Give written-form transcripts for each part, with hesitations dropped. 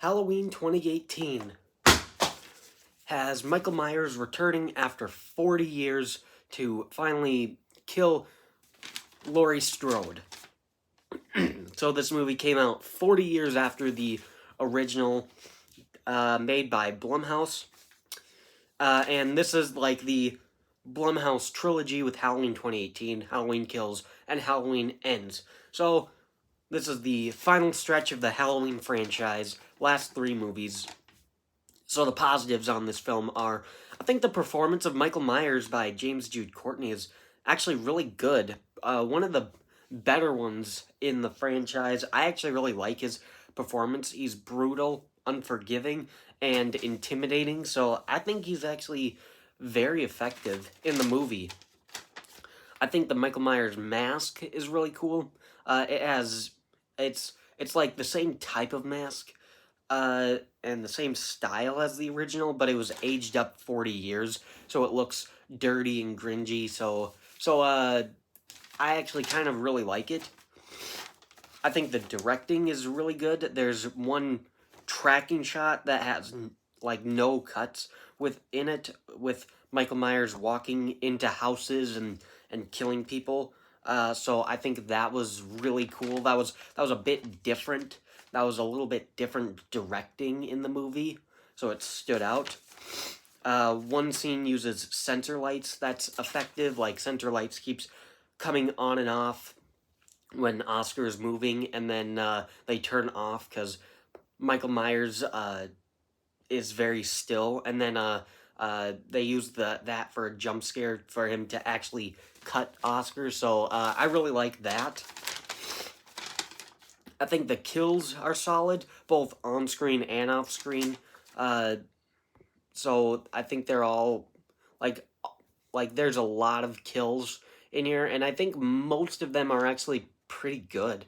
Halloween 2018 has Michael Myers returning after 40 years to finally kill Laurie Strode. So this movie came out 40 years after the original, made by Blumhouse. And this is like the Blumhouse trilogy with Halloween 2018, Halloween Kills, and Halloween Ends. So this is the final stretch of the Halloween franchise, last three movies. So the positives on this film are, I think the performance of Michael Myers by James Jude Courtney is actually really good. One of the better ones in the franchise. I actually really like his performance. He's brutal, unforgiving, and intimidating. So I think he's actually very effective in the movie. I think the Michael Myers mask is really cool. It has it's like the same type of mask, and the same style as the original, but it was aged up 40 years, so it looks dirty and gringy. So I actually kind of really like it. I think the directing is really good. There's one tracking shot that has like no cuts within it, with Michael Myers walking into houses and killing people. So I think that was really cool. That was a bit different. That was a little bit different directing in the movie, so it stood out. One scene uses center lights that's effective. Like center lights keeps coming on and off when Oscar is moving, and then they turn off because Michael Myers is very still, and then they use that for a jump scare for him to actually cut Oscar. So I really like that. I think the kills are solid, both on screen and off screen. So I think they're all like there's a lot of kills in here, and I think most of them are actually pretty good.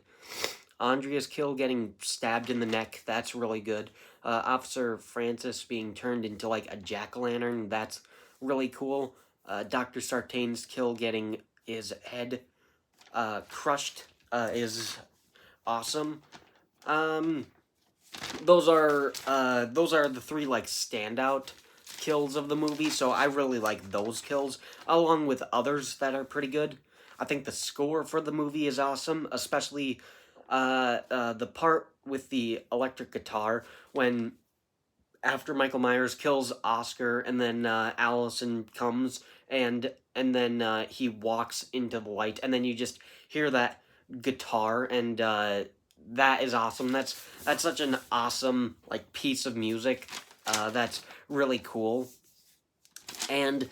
Andrea's kill getting stabbed in the neck, that's really good. Officer Francis being turned into like a jack-o'-lantern, that's really cool. Dr. Sartain's kill getting his head crushed is awesome. Um, those are the three like standout kills of the movie, so I really like those kills, along with others that are pretty good. I think the score for the movie is awesome, especially the part with the electric guitar when after Michael Myers kills Oscar, and then Allison comes, and then he walks into the light, and then you just hear that guitar, and that is awesome. That's such an awesome like piece of music. That's really cool. And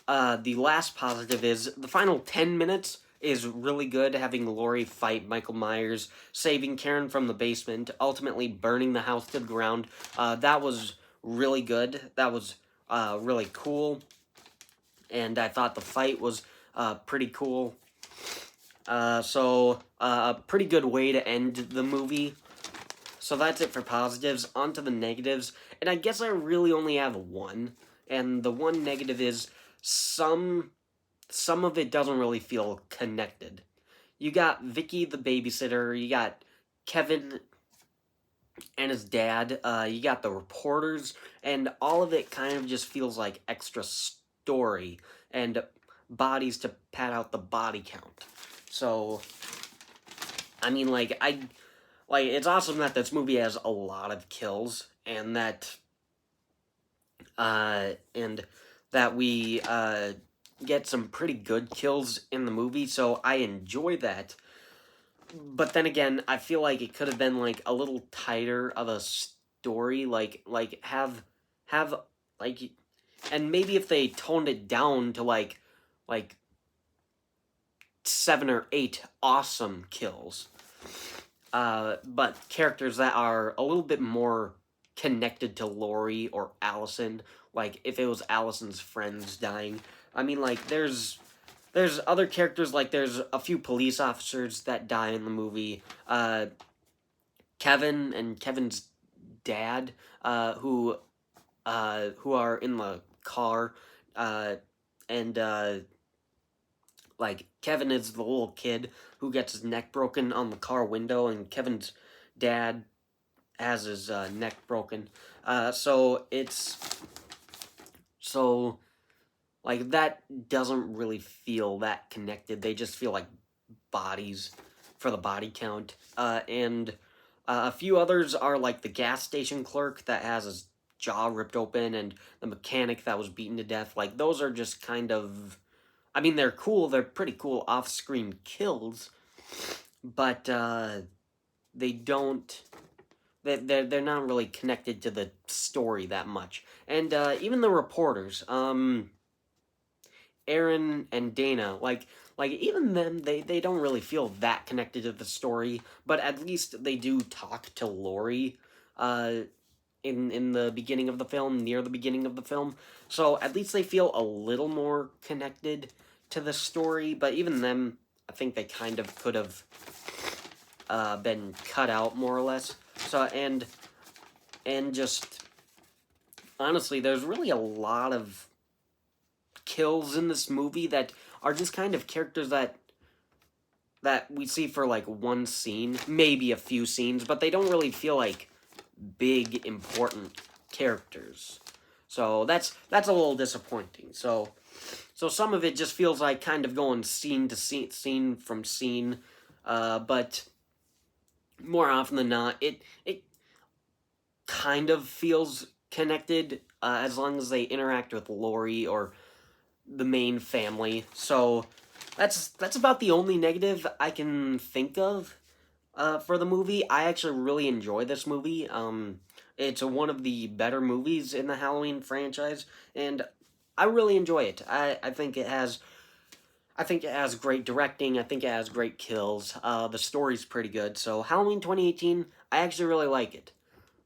the last positive is the final 10 minutes is really good, having Laurie fight Michael Myers, saving Karen from the basement, ultimately burning the house to the ground. That was really good. That was really cool. And I thought the fight was pretty cool. So a pretty good way to end the movie. So that's it for positives. On to the negatives. And I guess I really only have one. And the one negative is some of it doesn't really feel connected. You got Vicky the babysitter, you got Kevin and his dad, you got the reporters, and all of it kind of just feels like extra story and bodies to pad out the body count. So, I mean, it's awesome that this movie has a lot of kills, and that and that we get some pretty good kills in the movie, so I enjoy that. But then again, I feel like it could have been like a little tighter of a story, have like, and maybe if they toned it down to like 7 or 8 awesome kills, but characters that are a little bit more connected to Laurie or Allison, like if it was Allison's friends dying. I mean, like, there's other characters, like there's a few police officers that die in the movie. Kevin and Kevin's dad, who are in the car, and like Kevin is the little kid who gets his neck broken on the car window, and Kevin's dad has his neck broken. So like that doesn't really feel that connected. They just feel like bodies for the body count. And a few others are like the gas station clerk that has his jaw ripped open and the mechanic that was beaten to death. Like, those are just kind of. I mean, they're cool. They're pretty cool off screen kills. But they don't. They're not really connected to the story that much. And even the reporters, Aaron and Dana, like even them, they don't really feel that connected to the story, but at least they do talk to Laurie in the beginning of the film, near the beginning of the film. So at least they feel a little more connected to the story, but even them, I think they kind of could have been cut out more or less. So and just honestly, there's really a lot of kills in this movie that are just kind of characters that we see for like one scene, maybe a few scenes, but they don't really feel like big important characters. So that's a little disappointing. So some of it just feels like kind of going scene to scene from scene, but more often than not, it kind of feels connected as long as they interact with Laurie or the main family. So that's about the only negative I can think of for the movie. I actually really enjoy this movie. It's one of the better movies in the Halloween franchise, and I really enjoy it. I think it has. I think it has great directing. I think it has great kills. The story's pretty good. So Halloween 2018, I actually really like it.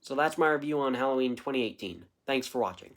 So that's my review on Halloween 2018. Thanks for watching.